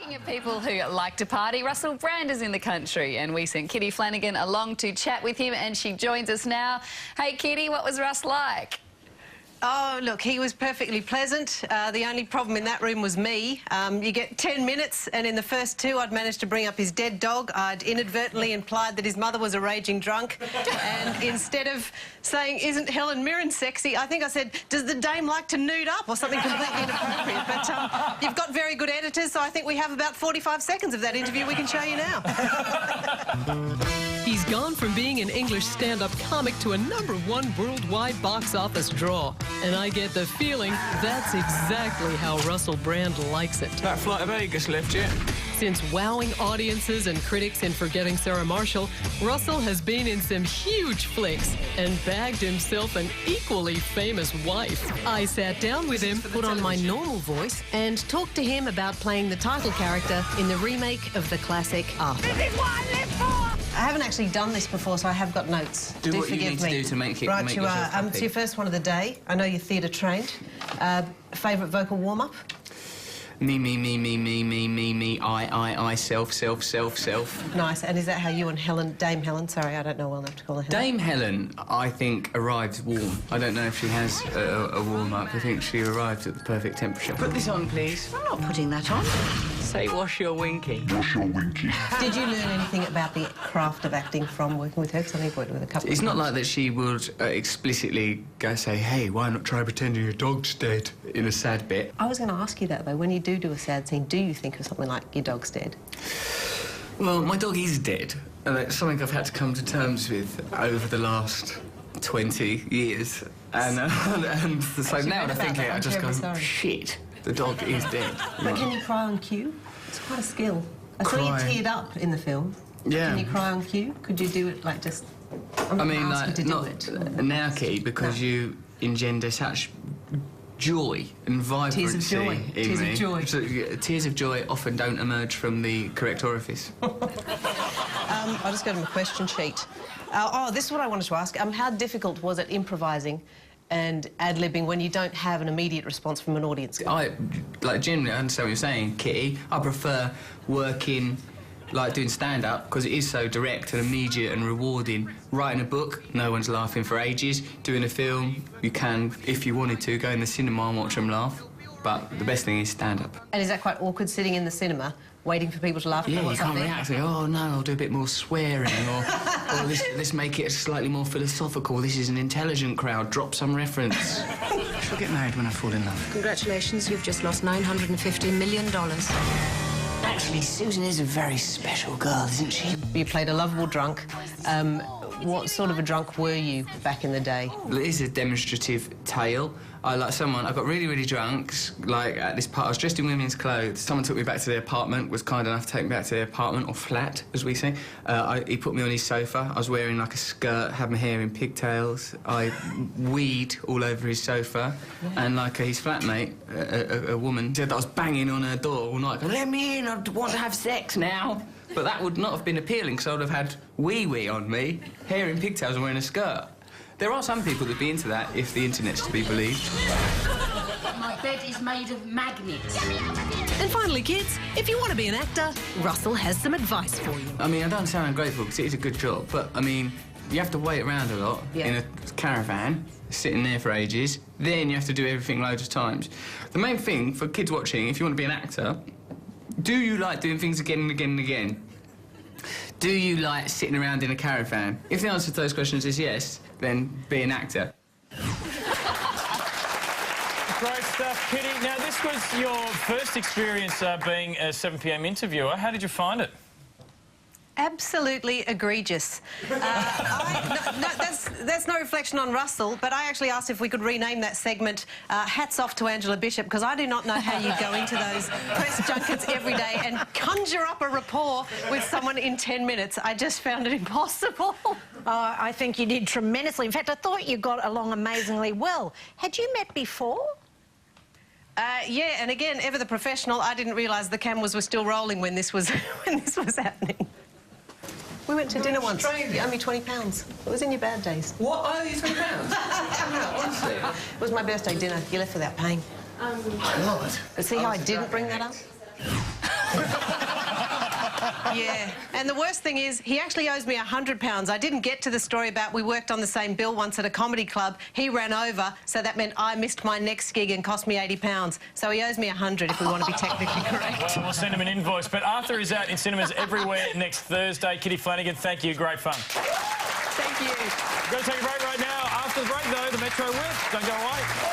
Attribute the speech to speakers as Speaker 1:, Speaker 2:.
Speaker 1: Speaking of people who like to party, Russell Brand is in the country and we sent Kitty Flanagan along to chat with him and she joins us now. Hey Kitty, what was Russ like?
Speaker 2: Oh, look, he was perfectly pleasant. The only problem in that room was me. You get 10 minutes, and in the first 2, I'd managed to bring up his dead dog. I'd inadvertently implied that his mother was a raging drunk. And instead of saying, "Isn't Helen Mirren sexy?" I think I said, "Does the dame like to nude up?" or something completely inappropriate. But you've got very good editors, so I think we have about 45 seconds of that interview we can show you now.
Speaker 3: He's gone from being an English stand-up comic to a #1 worldwide box office draw. And I get the feeling that's exactly how Russell Brand likes it.
Speaker 4: That flight to Vegas left you?
Speaker 3: Since wowing audiences and critics in Forgetting Sarah Marshall, Russell has been in some huge flicks and bagged himself an equally famous wife. I sat down with him, put on my normal voice, and talked to him about playing the title character in the remake of the classic Arthur.
Speaker 1: This is what I live for!
Speaker 2: I haven't actually done this before, so I have got notes.
Speaker 4: Do what you need to do to make it
Speaker 2: right,
Speaker 4: make
Speaker 2: you are.
Speaker 4: yourself happy.
Speaker 2: It's your first one of the day. I know you're theatre trained. Favourite vocal warm-up?
Speaker 4: Me, I, self.
Speaker 2: Nice. And is that how you and Dame Helen, sorry, I don't know well enough to call her Helen.
Speaker 4: Dame Helen, I think, arrives warm. I don't know if she has a warm-up. I think she arrives at the perfect temperature. Put this on, please.
Speaker 1: I'm not putting that on.
Speaker 4: Say, wash your winky.
Speaker 5: Wash your winky.
Speaker 2: Did you learn anything about the craft of acting from working with her? Because I know you've worked with a couple
Speaker 4: It's
Speaker 2: of
Speaker 4: not
Speaker 2: times.
Speaker 4: like that she would explicitly go say, "Hey, why not try pretending your dog's dead?" in a sad bit.
Speaker 2: I was going to ask you that, though. When you do a sad scene, do you think of something like your dog's dead?
Speaker 4: Well, my dog is dead, and it's something I've had to come to terms with over the last 20 years. And so now when I think it, I just go, shit, the dog is dead.
Speaker 2: But can you cry on cue? It's quite a skill. I saw you teared up in the film.
Speaker 4: Yeah.
Speaker 2: Can you cry on cue? Could you do it, like, just...
Speaker 4: I mean, like,
Speaker 2: to do
Speaker 4: not
Speaker 2: it.
Speaker 4: now, Kitty, because you engender such joy and vibrancy
Speaker 2: Tears of joy.
Speaker 4: in
Speaker 2: Tears
Speaker 4: me.
Speaker 2: of joy.
Speaker 4: So, tears of joy often don't emerge from the correct orifice.
Speaker 2: I'll just go to my question sheet. This is what I wanted to ask. How difficult was it improvising and ad-libbing when you don't have an immediate response from an audience?
Speaker 4: Generally, I understand what you're saying, Kitty. I prefer working, like doing stand-up, because it is so direct and immediate and rewarding. Writing a book, no one's laughing for ages. Doing a film, you can, if you wanted to, go in the cinema and watch them laugh. But the best thing is stand-up.
Speaker 2: And is that quite awkward, sitting in the cinema, waiting for people to laugh?
Speaker 4: Yeah, you can't react. Say, "Oh, no, I'll do a bit more swearing," or let's make it slightly more philosophical. This is an intelligent crowd. Drop some reference. She'll get married when I fall in love.
Speaker 6: Congratulations, you've just lost $950 million.
Speaker 4: Actually, Susan is a very special girl, isn't she?
Speaker 2: You played a lovable drunk. What sort of a drunk were you back in the day?
Speaker 4: It is a demonstrative tale. I got really, really drunk, like, at this part. I was dressed in women's clothes. Someone took me back to their apartment, was kind enough to take me back to their apartment, or flat, as we say. He put me on his sofa. I was wearing, like, a skirt, had my hair in pigtails. I weed all over his sofa. Yeah. And, like, his flatmate, a woman, said that I was banging on her door all night. "Let me in, I want to have sex now." But that would not have been appealing, because I would have had wee-wee on me, hair in pigtails and wearing a skirt. There are some people that'd be into that, if the internet's to be believed.
Speaker 6: My bed is made of magnets.
Speaker 3: And finally, kids, if you want to be an actor, Russell has some advice for you.
Speaker 4: I mean, I don't sound ungrateful, because it is a good job, but, I mean, you have to wait around a lot in a caravan, sitting there for ages. Then you have to do everything loads of times. The main thing for kids watching, if you want to be an actor, do you like doing things again and again and again? Do you like sitting around in a caravan? If the answer to those questions is yes, then be an actor.
Speaker 7: Great stuff, Kitty. Now, this was your first experience being a 7 p.m. interviewer. How did you find it?
Speaker 2: Absolutely egregious. That's no reflection on Russell, but I actually asked if we could rename that segment Hats Off to Angela Bishop, because I do not know how you go into those press junkets every day and conjure up a rapport with someone in 10 minutes. I just found it impossible.
Speaker 6: I think you did tremendously. In fact, I thought you got along amazingly well. Had you met before?
Speaker 2: Yeah, and again, ever the professional, I didn't realise the cameras were still rolling when this was happening. We went to dinner once. You owe me £20. It was in your bad days.
Speaker 4: What? I owe you £20? Honestly?
Speaker 2: It was my birthday dinner. You left without paying.
Speaker 4: God.
Speaker 2: But see how I didn't bring that up? Yeah, and the worst thing is he actually owes me £100. I didn't get to the story about we worked on the same bill once at a comedy club. He ran over, so that meant I missed my next gig and cost me £80. So he owes me £100 if we want to be technically correct.
Speaker 7: Well, we'll send him an invoice. But Arthur is out in cinemas everywhere next Thursday. Kitty Flanagan, thank you. Great fun.
Speaker 2: Thank you.
Speaker 7: We're going to take a break right now. After the break, though, the Metro will. Don't go away.